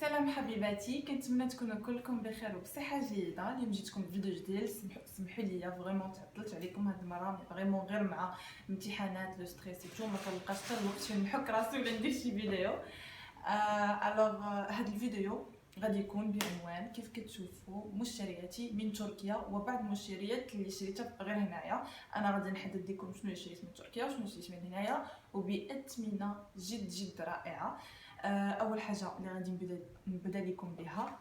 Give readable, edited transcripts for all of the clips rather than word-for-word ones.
سلام حبيباتي، كنتمنى تكونوا كلكم بخير وبصحه جيده. اليوم جيتكم بفيديو جديد. سمحوا لي فريمون تعطلت عليكم هاد المره، فريمون غير مع امتحانات لو ستريس تو ما كنلقاش حتى الوقت فين نحك راسي ولا ندير شي فيديو. الوغ هاد الفيديو غادي يكون بعنوان كيف كتشوفوا مشترياتي من تركيا وبعض المشتريات اللي شريتها غير هنايا. انا غادي نحدد لكم شنو شريت من تركيا وشنو شريت من هنايا وباثمنه جد رائعه. اول حاجه اللي غادي نبدا لكم بها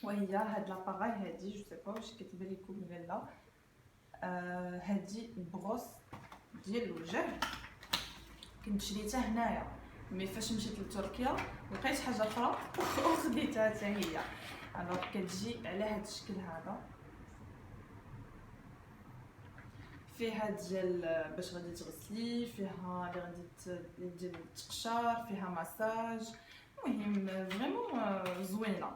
وهي هاد لاباغاي هادي، جو سي با واش كتبان لكم ولا لا. هادي بروس ديال الوجه كنت شريتها هنايا، مي فاش مشيت لتركيا لقيت حاجه اخرى وخديتها حتى هي. الوغ كتجي على هاد الشكل هذا، فيها ديال باش غادي تغسلي، فيها اللي غادي ديال التقشار، فيها مساج، المهم فريمون زوينه.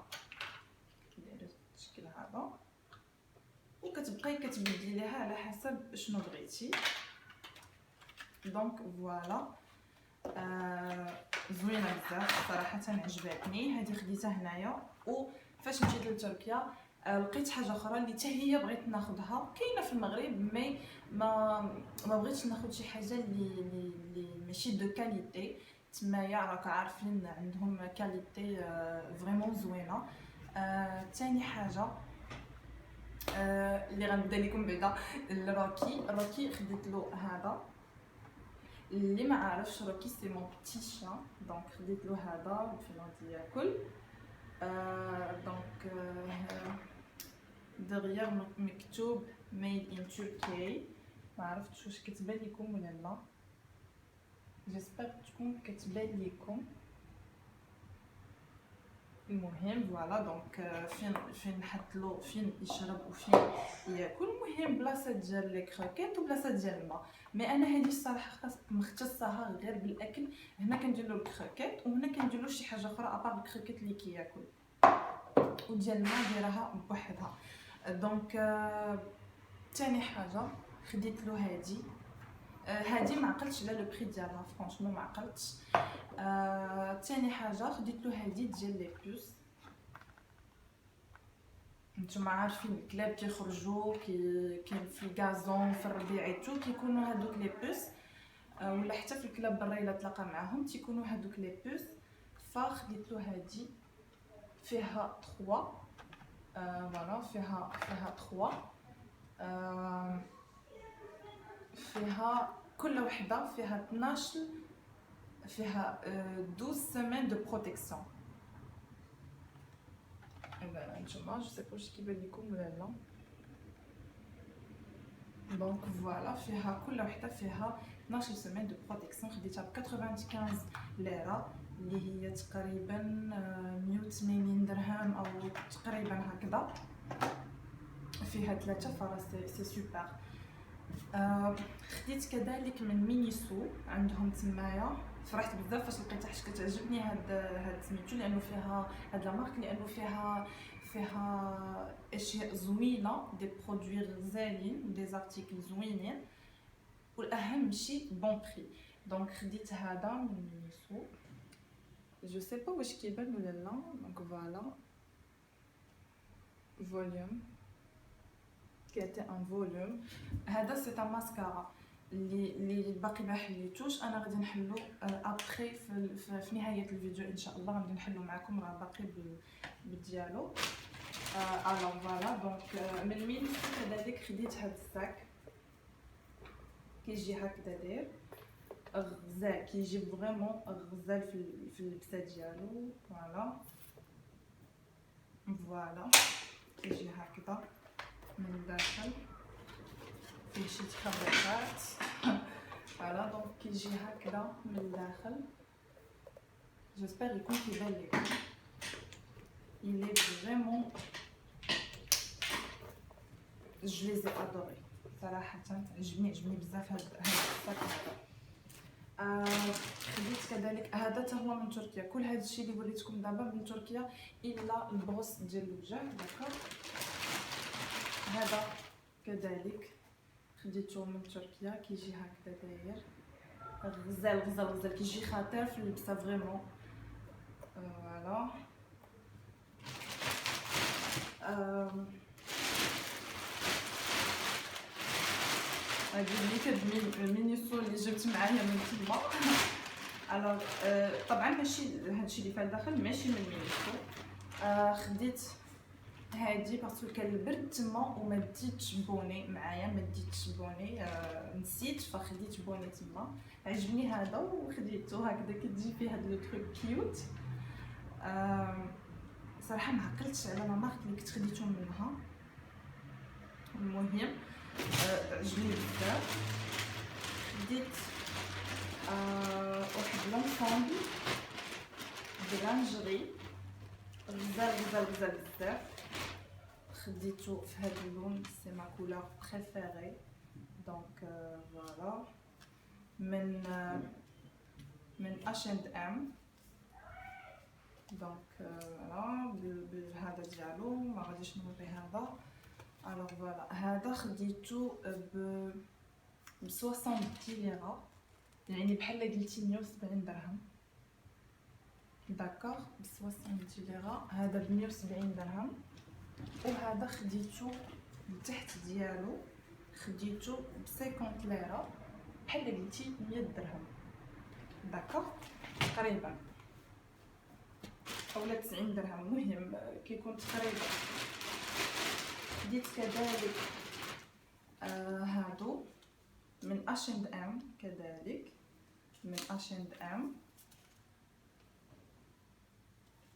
دايره الشكل هذا وكتبقاي كتبدلي ليها على حسب شنو بغيتي. دونك فوالا زوينه بزاف صراحه، عجبتني. هذه خديتها هنايا وفاش مشيت لتركيا لقيت حاجه اخرى اللي حتى هي بغيت ناخذها، كاينه في المغرب مي ما بغيتش ناخذ شي حاجه اللي ماشي دو كاليتي. تمايا راك عارفين عندهم كاليتي فريمون زوينه. ثاني حاجه اللي غنبدا لكم بعدا الروكي خديت له هذا. اللي ما عارفش روكي سي مون بتي شا، دونك خديت له هذا فين غادي ياكل. دونك دغيا مكتوب ميد ان تركي، ما عرفتش واش كتبان لكم ولا لا، جيسبر تكون كتبان لكم. المهم فوالا دونك فين نحط له فين يشرب وفين ياكل. المهم بلاصه ديال لي كروكيت وبلاصه ديال الماء، مي انا هذه الصراحه مختصاها غير بالاكل. هنا كندير له الكروكيت وهنا كندير له شي حاجه اخرى ابار الكروكيت اللي كياكل، وديال الماء دايرها بوحدها. دونك ثاني حاجه خديت له هادي ما عقلتش على لو بري ديالها، فرانشمون ما عقلتش. ثاني حاجه خديت له هادي ديال لي بوس. نتوما عارفين الكلاب كيخرجوا كاين في الغازون في الربيع تو كيكونوا هادوك لي بوس، ولا حتى في الكلاب برا الا تلاقى معاهم تيكونوا هادوك لي بوس. فخديت له هادي فيها 3 فوالا فيها 3 فيها كل وحده فيها 12 فيها 12 سيمين دو بروتيكسيون. اذا نتوما جو سي با واش كيبان لكم ولا لا. دونك فوالا فيها كل وحده فيها 12 سيمين دو بروتيكسيون. خديتها ب 95 ليره اللي هي تقريبا 180 درهم او تقريبا هكذا. فيها 3 فرس، سي سوبر. خديت كذلك من مينيسو عندهم تمايا، فرحت بزاف فاش لقيتها حيت كتعجبني هاد سميتو، لانه فيها هاد لا مارك، لانه فيها اشياء زوينه، دي برودوي غزالين، دي زارتيكل زوينين، والاهم شيء بون بري. دونك خديت هذا من مينيسو، جو سي با واش كيبان ولا لا. دونك فوالا فوليوم كيعطي ان فوليوم. هذا سي تاع ماسكارا اللي باقي ما حليتوش، انا غادي نحلو ابري في نهايه الفيديو ان شاء الله. غادي نحلو معكم راه باقي بالديالو. الو فوالا دونك من مينيسو كذلك خديت هذا الساك، كيجي هكذا داير غزال، كيجي فريمون غزال في اللبسه ديالو. فوالا كيجي هكذا من الداخل، فيه شي تخبيطات. فوالا دونك كيجي هكذا من الداخل. جيسبر يكون كيبان لكم. il est vraiment je les ai adorés صراحه، عجبني بزاف هاد الساك هذا. خديت كذلك هذا حتى هو من تركيا. كل هذا الشيء اللي وريتكم دابا من تركيا الا البروس ديال الوجه. داكوغ هذا كذلك خديته من تركيا، كيجي هكذا داير غزال كيجي خاطر في اللبسه فريمون. فوالا هادي اللي كتبني المينيسو اللي جبت معايا من تما. الوغ طبعا ماشي هادشي اللي فيها الداخل ماشي من المينيسو. خديت هادي باسكو كان البرد تما وما ديتش بوني معايا، ما ديتش بوني، نسيت فخديت بوني تما. عجبني هذا وخديته هكذا كتجي فيه هاد لو تروك كيوت. صراحه ما عقلتش على لا مارك اللي كنت خديته منها. المهم عجبني بزاف. خديت واحد لونسومبل بلانجري غزال غزال غزال بزاف. خديته في هذا اللون، سي ما كولور بريفيري. دونك فوالا من H&M. دونك فوالا بهذا ديالو ما غاديش نوري هذا. الوغ فوالا هذا خديته ب 70 ليره، يعني بحال قلتي 170 درهم. داكوغ ب 70 ليره، هذا ب 170 درهم. وهذا خديته لتحت ديالو، خديته ب 50 ليره بحال قلتي 100 درهم. داكوغ تقريبا اولا 90 درهم، المهم كيكون تقريبا. خديت كذلك هادو من H&M، كذلك من H&M.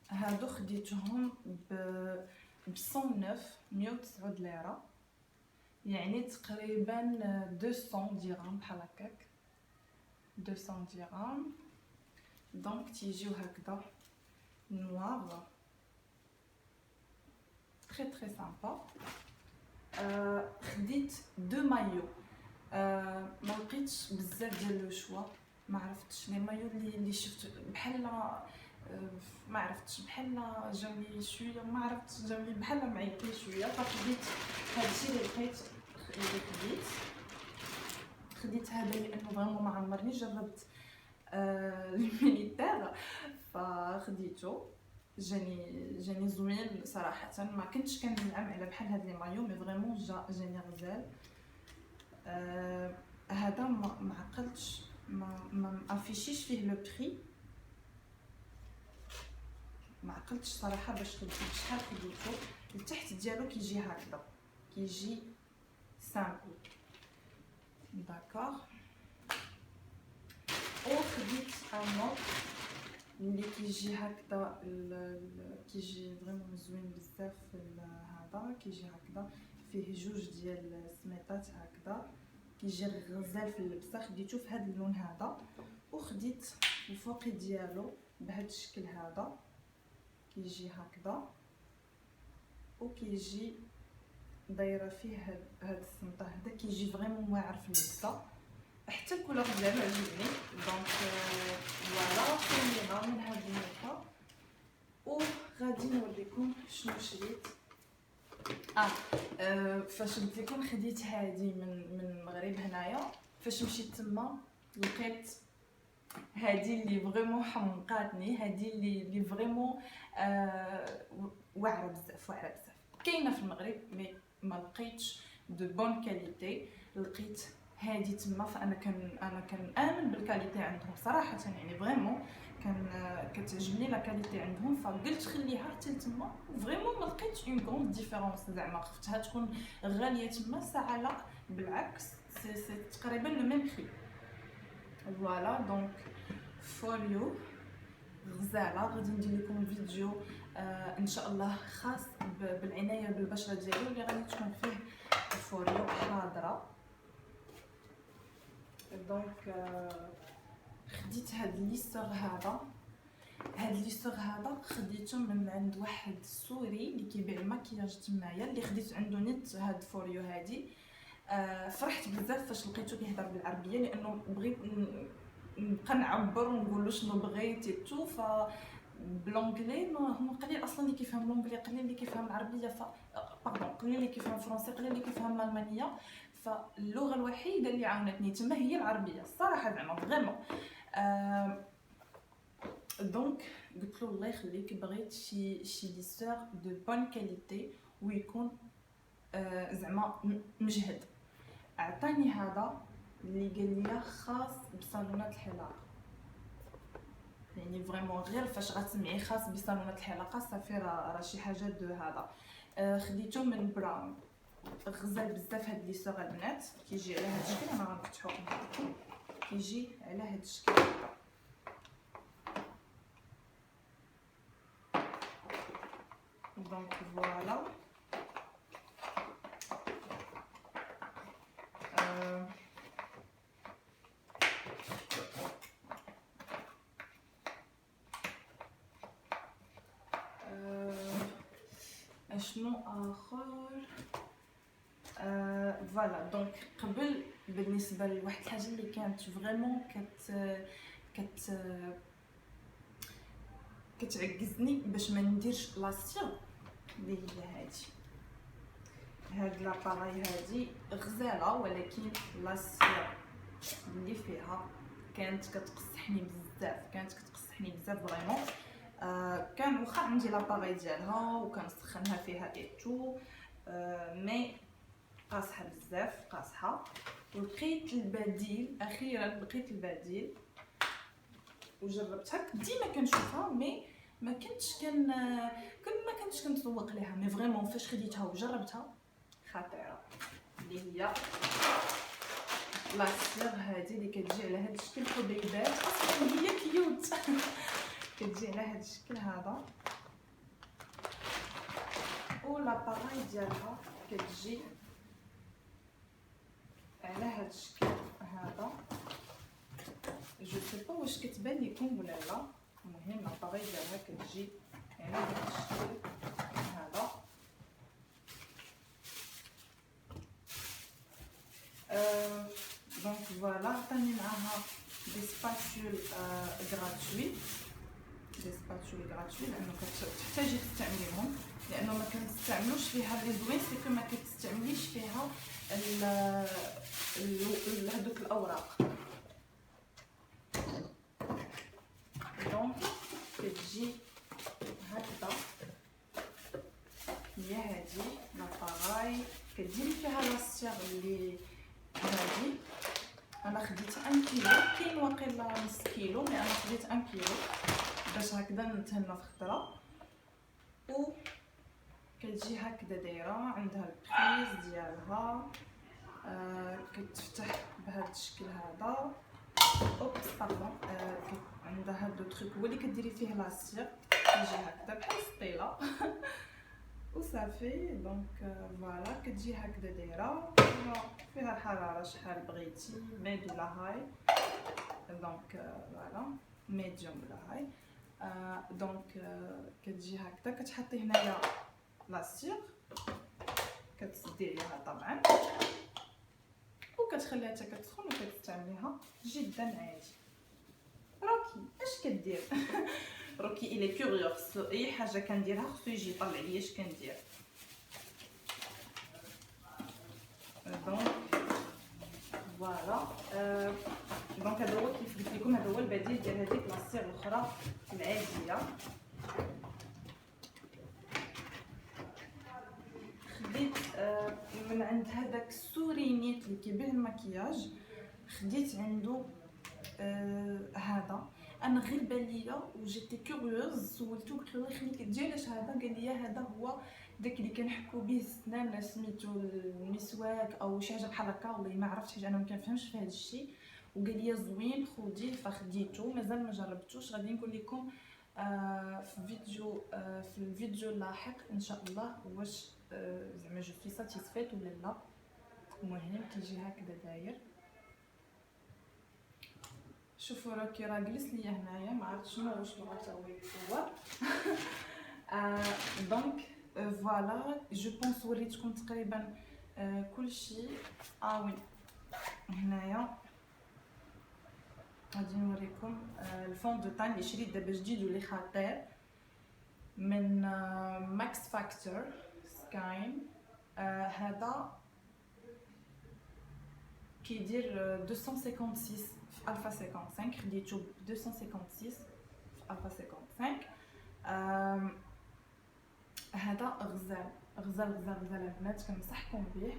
هادو خديتهم ب 109 ليره، يعني تقريبا 200 درهم بحال هكاك، 200 درهم. دونك تيجيو هكذا نوار، تري تري سامبا. خديت دو مايو، ما لقيتش بزاف ديال لو شوا، ما عرفتش لي مايو اللي شفت بحال ما عرفتش بحال جاوني شويه، ما عرفتش جاوني بحال معيطين شويه. فخديت هادشي اللي لقيت. خديت هذا لانه فريمون ما عمرني جربت الميليتير، فخديته. جاني زوين صراحه، ما كنتش كنلعب على بحال هاد لي مايو، مي فريمون جاني غزال. هذا ما عقلتش، ما افيشيش فيه لو بري، ما عقلتش صراحه باش خديت شحال خديته. لتحت ديالو كيجي هكذا، كيجي سامبل. داكوغ. وخديت انوط اللي كيجي هكذا، كيجي فريمون زوين بزاف. هذا كيجي هكذا فيه جوج ديال السميطات هكذا، كيجي غزال في اللبسه. خديته في هذا اللون هذا. وخديت الفوق ديالو بهذا الشكل هذا، كيجي هكذا وكيجي دايره فيه هاد السمطه هذا، كيجي فريمون واعر في اللبسه. حتى الكولور ديالو عجبني. دونك فوالا كاينه من هاد النوطه. وغادي نوريكم شنو شريت. فاش قلت لكم خديت هادي من المغرب هنايا، فاش مشيت تما لقيت هادي اللي فريمون حمقاتني، هادي اللي فريمون واعره بزاف، واعره بزاف. كاينه في المغرب مي ما لقيتش دو بون كاليتي. لقيت هادي تما، فانا كنامن بالكاليتي عندهم صراحه، يعني فريمون كتعجبني لا كاليتي عندهم. فقلت خليها حتى تما، فريمون ما لقيتش اون غون ديفيرونس. زعما خفتها تكون غاليه تما، ساعه لا بالعكس سي تقريبا لو ميم بري. فوالا دونك فوليو غزاله. غادي ندير لكم فيديو ان شاء الله خاص بالعنايه بالبشره ديالي، اللي غادي تكون فيه الفوليو حاضره. دونك خديت هاد الليستر هذا. هاد الليستر هذا خديته من عند واحد سوري اللي كيبيع المكياج تمايا، اللي خديت عنده نيت هاد فوريو هادي. فرحت بزاف فاش لقيتو كيهضر بالعربيه، لانه بغيت نبقى نعبر ونقول له شنو بغيت تو. ف بالونجلي هما قليل اصلا اللي كيفهم لونجلي، قليل اللي كيفهم العربيه. باردون قليل اللي كيفهم الفرنسي، قليل اللي كيفهم الالمانيه. فاللغه الوحيده اللي عاونتني تما هي العربيه الصراحه، زعما فريمون. دونك قلت له الله يخليك، بغيت شي ليستور دو بون كاليتي ويكون زعما مجهد. عطاني هذا اللي قال لي خاص بصالونات الحلاقه، يعني فريمون غير فاش غتسمعي خاص بصالونات الحلاقه صافي راه شي حاجه دو هذا. خديته من براون، غزال بزاف هاد لي سوغ البنات، كيجي على هاد الشكل. انا غنفتحو معكم، كيجي على هاد الشكل هكا. دونك فوالا اشنو اخر. فوالا دونك قبل بالنسبه لواحد الحاجه اللي كانت فريمون كتعجزني باش ما نديرش لاسيغ، اللي هي هاد لاباراي هادي غزاله، ولكن لاسيغ اللي فيها كانت كتقصحني بزاف فريمون. كان واخا عندي لاباراي ديالها وكنسخنها فيها ايتو، مي قاصحه بزاف قاصحه. ولقيت البديل اخيرا، لقيت البديل وجربتها. ديما كنشوفها مي ما كنتش كنتسوق ليها، مي فريمون فاش خديتها وجربتها خطيره، اللي هي لاسيغ هادي اللي كتجي على هاد الشكل حبيبات. اصلا هي كيوت كتجي على هاد الشكل هذا، و لاباراي ديالها كتجي على هاد الشكل هذا. جو سي با واش كتبان لكم ولا لا، المهم لاباراي ديالها كتجي على هاد الشكل هذا. دونك فوالا عطاني معاها دي سباتول غراتوي، لانه كتحتاجي تستعمليهم، لانه ما كنستعملوش فيها لي زوين، سي ما كتستعمليش فيها هذوك الاوراق. دونك كتجي هكذا، هي هادي لاباراي كديري فيها لاسيغ اللي هادي. انا خديت 1 كيلو، كاين واقيلا نص كيلو، مي انا خديت 1 كيلو باش هكذا نتهنى في خطره. و كتجي هكذا دايره، عندها البريز ديالها، كتفتح بهذا الشكل هذا. اوبس باردون، عندها هاد لو تروك هو اللي كديري فيه لاسيغ، كيجي هكذا بحال السطيله وصافي. دونك فوالا كتجي هكذا دايره، فيها الحراره شحال بغيتي، ميد ولا هاي. دونك فوالا ميديوم ولا هاي. دونك كتجي هكذا، كتحطي هنايا لاسيغ، كتسدي عليها طبعا وكتخليها حتى كتسخن وكتستعمليها جدا عادي. روكي اش كدير؟ روكي الي كوريوس، اي حاجه كنديرها خصو يجي يطلع ليا اش كندير. دونك فوالا دونك هذا هو كيف قلت لكم، هذا هو البديل ديال هذيك لاسيغ الاخرى العاديه. خديت من عند هذاك السورينيت اللي كيبيع المكياج، خديت عنده هذا. انا غير بان ليا وجيتي كوريوز، سولتو قلت له خليك دير علاش هذا، قال لي هذا هو داك اللي كنحكوا به السنان، سميتو المسواك او شي حاجه بحال هكا، والله ما عرفتش حاجه، انا ما كنفهمش في هذا الشيء. وقال لي زوين خديه، فخديته. مازال ما جربتوش، غادي نقول لكم في الفيديو اللاحق ان شاء الله واش زعما جو سوي ساتيسفيت ولا لا. المهم كيجي هكذا داير. شوفوا راكي راه جلس ليا هنايا، ما عرفتش شنو واش بغا هو يتصور. دونك فوالا جو بونس وريتكم تقريبا كلشي. وين هنايا غادي نوريكم الفون دو تان اللي شريت دابا جديد واللي خطير من ماكس فاكتور سكاين. هذا كيدير 256 في الفا 55، خديتو ب 256 في الفا 55. هذا غزال غزال غزال البنات كنصحكم به.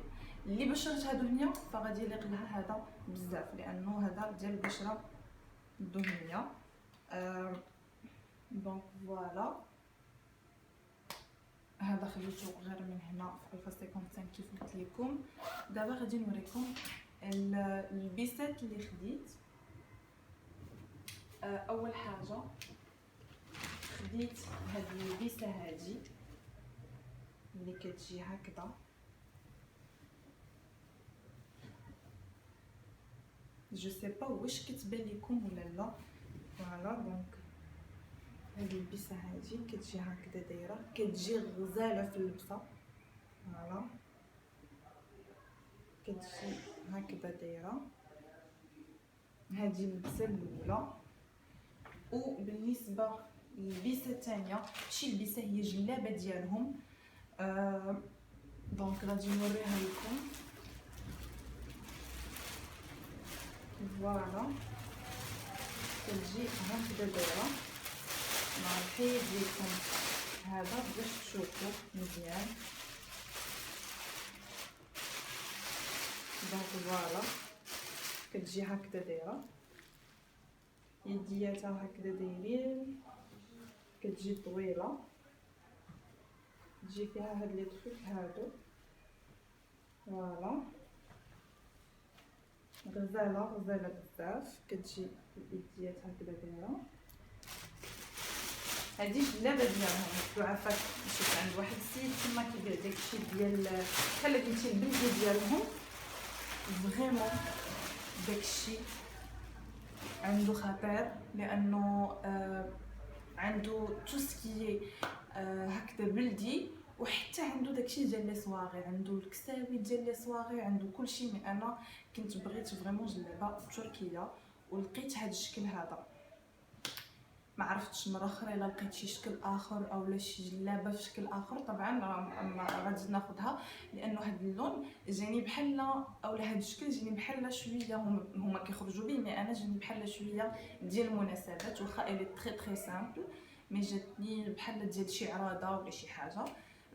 اللي بشرت هادو هنا فغادي يليق لها هذا بزاف، لانه هذا ديال البشره الدهنيه. دونك فوالا، هذا خليته غير من هنا في الفا 55 كيف قلت لكم. دابا غادي نوريكم البيسات اللي خديت. اول حاجه خديت هاد البيسه هادي اللي كتجي هكذا، جو سي با واش كتبان لكم ولا لا. فوالا دونك هاد البيسه هادي كتجي هكذا دايره، كتجي غزاله في اللبسه. فوالا كتجي هكذا دايره، هذه اللبسه الاولى. وبالنسبه للبيسه الثانيه ماشي البيسه، هي جلابه ديالهم. دونك غادي نوريها لكم. فوالا كتجي هكذا دايره. نحيد لكم هذا باش تشوفوا مزيان. دونك فوالا كتجي هكذا دايره، يدياتها هكذا دايرين، كتجي طويله، تجي فيها هاد لي تروك هادو. فوالا غزاله غزاله بزاف، كتجي اليديات هكذا دايره. هادي جلابه ديالهم عفاك. مشيت عند واحد السيد تما كيبيع داكشي ديال بحال قلتي البلدي ديالهم. فريمون داكشي عنده خطير، لانه عنده تو سكي هكذا بلدي، وحتى عنده داكشي ديال لي صواغي، عنده الكساوي ديال لي صواغي، عنده كلشي. مي انا كنت بغيت فريمون جلابه تركيه ولقيت هذا الشكل هذا. ما عرفتش مره اخرى الا لقيت شي شكل اخر او لا شي جلابه في شكل اخر طبعا غادي ناخذها، لانه هذا اللون جاني بحال اولا هذا الشكل جاني بحال شويه هما كيخرجوا به، مي انا جاني بحال شويه ديال المناسبات. واخا الي تري تري سامبل، مي جاتني بحال ديال شي عراضه ولا شي حاجه.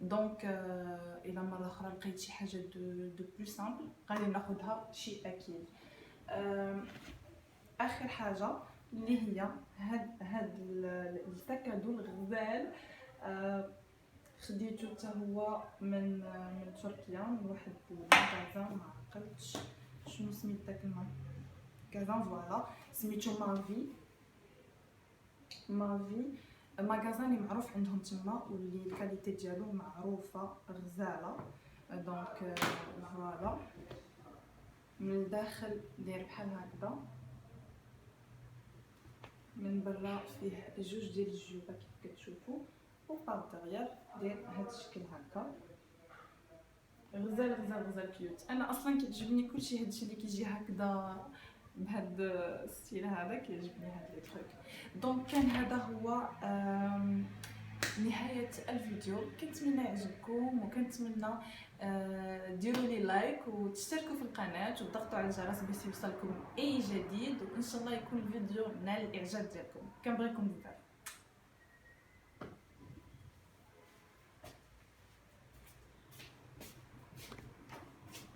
دونك الا مره اخرى لقيت شي حاجه دو بلو سامبل غادي ناخذها شي اكيد. اخر حاجه اللي هي هاد السكادو الغزال. خديته حتى هو من تركيا، من واحد المغازان ما عقلتش شنو سميت داك المغازان. فوالا سميتو مافي مغازان اللي معروف عندهم تما، واللي الكاليتي ديالو معروفه غزاله. دونك فوالا من الداخل داير بحال هكذا، من برا فيه جوج ديال الجيوبه كيف كتشوفوا، وبار دغيا داير هذا الشكل هكا. غزال غزال غزال كيوت. انا اصلا كتعجبني كلشي هادشي اللي كيجي هكذا بهاد الستيل هذا، كيعجبني هاد لي تروك. دونك كان هذا هو نهايه الفيديو. كنتمنى يعجبكم، وكنتمنى ديروا لي لايك وتشتركوا في القناه وتضغطوا على الجرس باش يوصلكم اي جديد، وان شاء الله يكون الفيديو نال الاعجاب ديالكم. كنبغيكم بزاف.